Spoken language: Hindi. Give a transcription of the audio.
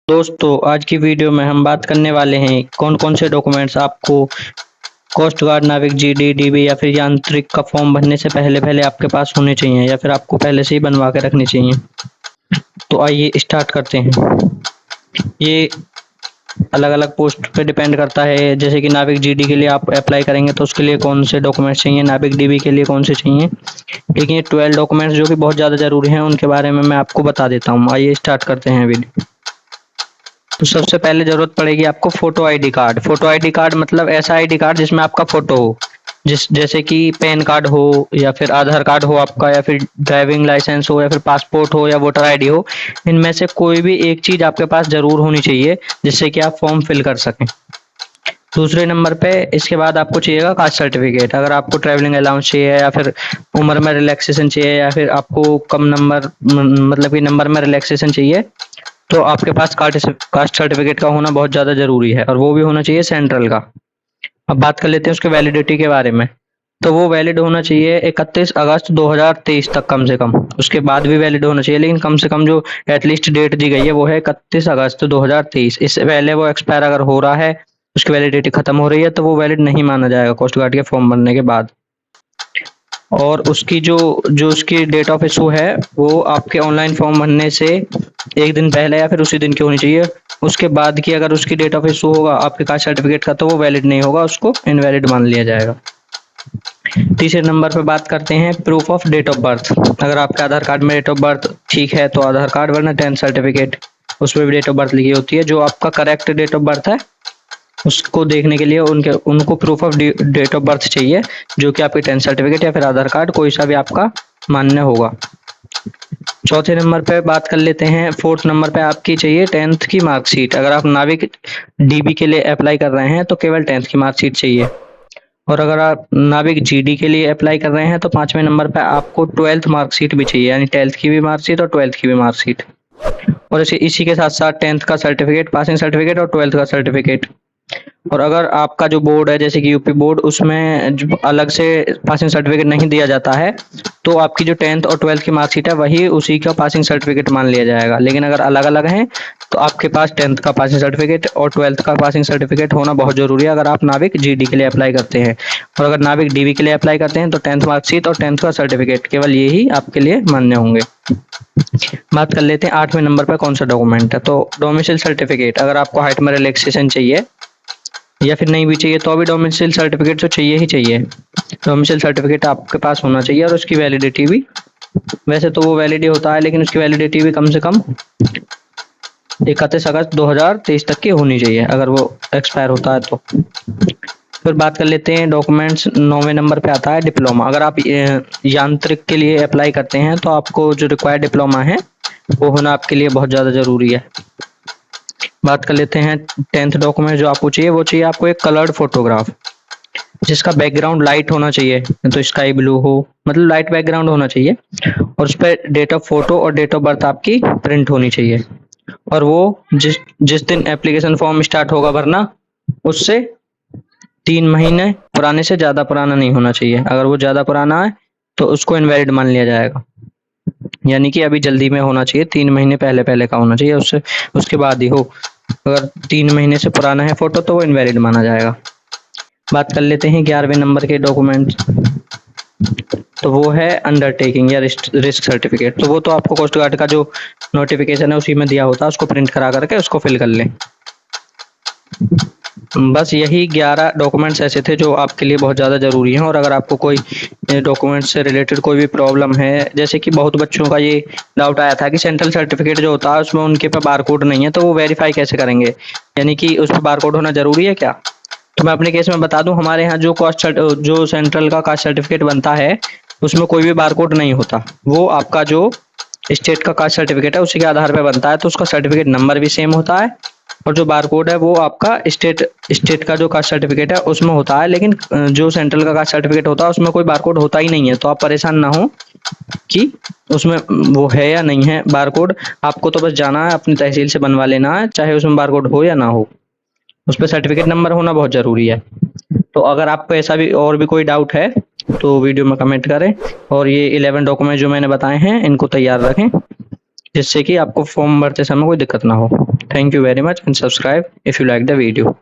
दोस्तों, आज की वीडियो में हम बात करने वाले हैं कौन कौन से डॉक्यूमेंट्स आपको कोस्ट गार्ड, नाविक, जीडी, डीबी या फिर यांत्रिक का फॉर्म भरने से पहले पहले आपके पास होने चाहिए या फिर आपको पहले से ही बनवा के रखने चाहिए। तो आइए स्टार्ट करते हैं। ये अलग अलग पोस्ट पे डिपेंड करता है। जैसे कि नाविक जीडी के लिए आप अप्लाई करेंगे तो उसके लिए कौन से डॉक्यूमेंट्स चाहिए, नाविक डीबी के लिए कौन से चाहिए। लेकिन ये 12 डॉक्यूमेंट्स जो कि बहुत ज़्यादा ज़रूरी हैं उनके बारे में मैं आपको बता देता हूँ। आइए स्टार्ट करते हैं वीडियो। तो सबसे पहले जरूरत पड़ेगी आपको photo ID card. Photo ID card मतलब ऐसा आईडी कार्ड जिसमें आपका फोटो हो, जैसे कि पैन कार्ड हो या फिर आधार कार्ड हो आपका, या फिर ड्राइविंग लाइसेंस हो या फिर पासपोर्ट हो या वोटर आईडी हो। इनमें से कोई भी एक चीज आपके पास जरूर होनी चाहिए जिससे कि आप फॉर्म फिल कर सकें। दूसरे नंबर पे इसके बाद आपको चाहिएगा कास्ट सर्टिफिकेट। अगर आपको ट्रैवलिंग अलाउंस चाहिए या फिर उम्र में रिलैक्सेशन चाहिए या फिर आपको कम नंबर मतलब कि नंबर में रिलैक्सेशन चाहिए तो आपके पास कास्ट सर्टिफिकेट का होना बहुत ज़्यादा ज़रूरी है, और वो भी होना चाहिए सेंट्रल का। अब बात कर लेते हैं उसके वैलिडिटी के बारे में। तो वो वैलिड होना चाहिए 31 अगस्त 2023 तक कम से कम। उसके बाद भी वैलिड होना चाहिए, लेकिन कम से कम जो एटलीस्ट डेट दी गई है वो है 31 अगस्त 2023। इससे पहले वो एक्सपायर अगर हो रहा है, उसकी वैलिडिटी खत्म हो रही है, तो वो वैलिड नहीं माना जाएगा कोस्ट गार्ड के फॉर्म भरने के बाद। और उसकी जो जो उसकी डेट ऑफ इशू है वो आपके ऑनलाइन फॉर्म भरने से एक दिन पहले या फिर उसी दिन की होनी चाहिए। उसके बाद की अगर उसकी डेट ऑफ इशू होगा आपके कास्ट सर्टिफिकेट का तो वो वैलिड नहीं होगा, उसको इनवैलिड मान लिया जाएगा। तीसरे नंबर पे बात करते हैं proof of date of birth. अगर आपके आधार कार्ड में डेट ऑफ बर्थ ठीक है तो आधार कार्ड, वरना 10th सर्टिफिकेट, उसमें भी डेट ऑफ बर्थ लिखी होती है। जो आपका करेक्ट डेट ऑफ बर्थ है उसको देखने के लिए उनको proof of date of birth चाहिए, जो कि आपके 10th सर्टिफिकेट या फिर आधार कार्ड, कोई सा भी आपका मान्य होगा। चौथे नंबर पे बात कर लेते हैं। फोर्थ नंबर पे आपकी चाहिए 10th की मार्कशीट। अगर आप नाविक डीबी के लिए अप्लाई कर रहे हैं तो केवल 10th की मार्कशीट चाहिए, और अगर आप नाविक जीडी के लिए अप्लाई कर रहे हैं तो 5वें नंबर पे आपको 12th मार्कशीट भी चाहिए, यानी 10th की भी मार्कशीट और 12th की भी मार्कशीट। और इसी के साथ साथ 10th का सर्टिफिकेट, पासिंग सर्टिफिकेट और 12th का सर्टिफिकेट। और अगर आपका जो बोर्ड है जैसे कि यूपी बोर्ड, उसमें अलग से पासिंग सर्टिफिकेट नहीं दिया जाता है तो आपकी जो 10th और 12th की मार्कशीट है वही उसी का पासिंग सर्टिफिकेट मान लिया जाएगा। लेकिन अगर अलग अलग हैं तो आपके पास 10th का पासिंग सर्टिफिकेट और 12th का पासिंग सर्टिफिकेट होना बहुत जरूरी है अगर आप नाविक जीडी के लिए अप्लाई करते हैं। और अगर नाविक डीवी के लिए अप्लाई करते हैं तो 10th मार्कशीट और 10th का सर्टिफिकेट, केवल ये ही आपके लिए मान्य होंगे। बात कर लेते हैं 8वें नंबर पर कौन सा डॉक्यूमेंट है। तो डोमिसाइल सर्टिफिकेट। अगर आपको हाइट में रिलैक्सेशन चाहिए या फिर नहीं भी चाहिए तो भी डोमिसाइल सर्टिफिकेट तो चाहिए ही चाहिए। डोमिसाइल सर्टिफिकेट आपके पास होना चाहिए, और उसकी वैलिडिटी भी, वैसे तो वो वैलिड होता है लेकिन उसकी वैलिडिटी भी कम से कम 31 अगस्त 2023 तक की होनी चाहिए अगर वो एक्सपायर होता है तो। फिर बात कर लेते हैं डॉक्यूमेंट्स। 9वें नंबर पे आता है डिप्लोमा। अगर आप यांत्रिक के लिए अप्लाई करते हैं तो आपको जो रिक्वायर्ड डिप्लोमा है वो होना आपके लिए बहुत ज़्यादा ज़रूरी है। बात कर लेते हैं 10th डॉक्यूमेंट जो आपको चाहिए। वो चाहिए आपको एक कलर्ड फोटोग्राफ जिसका बैकग्राउंड लाइट होना चाहिए, तो स्काई ब्लू हो, मतलब लाइट बैकग्राउंड होना चाहिए, और उस पर डेट ऑफ फोटो और डेट ऑफ बर्थ आपकी प्रिंट होनी चाहिए। और वो जिस दिन एप्लीकेशन फॉर्म स्टार्ट होगा भरना उससे 3 महीने पुराने से ज़्यादा पुराना नहीं होना चाहिए। अगर वो ज़्यादा पुराना है तो उसको इनवैलिड मान लिया जाएगा, यानी कि अभी जल्दी में होना चाहिए, 3 महीने पहले पहले का होना चाहिए, उससे उसके बाद ही हो। अगर 3 महीने से पुराना है फोटो तो वो इनवैलिड माना जाएगा। बात कर लेते हैं 11वें नंबर के डॉक्यूमेंट। तो वो है अंडरटेकिंग या रिस्क सर्टिफिकेट। तो वो तो आपको कोस्ट गार्ड का जो नोटिफिकेशन है उसी में दिया होता है, उसको प्रिंट करा करके उसको फिल कर लें। बस यही 11 डॉक्यूमेंट्स ऐसे थे जो आपके लिए बहुत ज़्यादा ज़रूरी हैं। और अगर आपको कोई डॉक्यूमेंट्स से रिलेटेड कोई भी प्रॉब्लम है, जैसे कि बहुत बच्चों का ये डाउट आया था कि सेंट्रल सर्टिफिकेट जो होता है उसमें उनके पे बारकोड नहीं है तो वो वेरीफाई कैसे करेंगे, यानी कि उस पर बारकोड होना ज़रूरी है क्या। तो मैं अपने केस में बता दूं, हमारे यहाँ जो सेंट्रल का कास्ट सर्टिफिकेट बनता है उसमें कोई भी बारकोड नहीं होता। वो आपका जो स्टेट का कास्ट सर्टिफिकेट है उसी के आधार पर बनता है, तो उसका सर्टिफिकेट नंबर भी सेम होता है, और जो बारकोड है वो आपका स्टेट का जो कास्ट सर्टिफिकेट है उसमें होता है। लेकिन जो सेंट्रल का कास्ट सर्टिफिकेट होता है उसमें कोई बारकोड होता ही नहीं है, तो आप परेशान ना हो कि उसमें वो है या नहीं है बारकोड। आपको तो बस जाना है अपनी तहसील से बनवा लेना है, चाहे उसमें बारकोड हो या ना हो, उस पर सर्टिफिकेट नंबर होना बहुत ज़रूरी है। तो अगर आपको ऐसा भी और भी कोई डाउट है तो वीडियो में कमेंट करें, और ये 11 डॉक्यूमेंट जो मैंने बताए हैं इनको तैयार रखें। जिससे कि आपको फॉर्म भरते समय कोई दिक्कत ना हो। Thank you very much and subscribe if you like the video.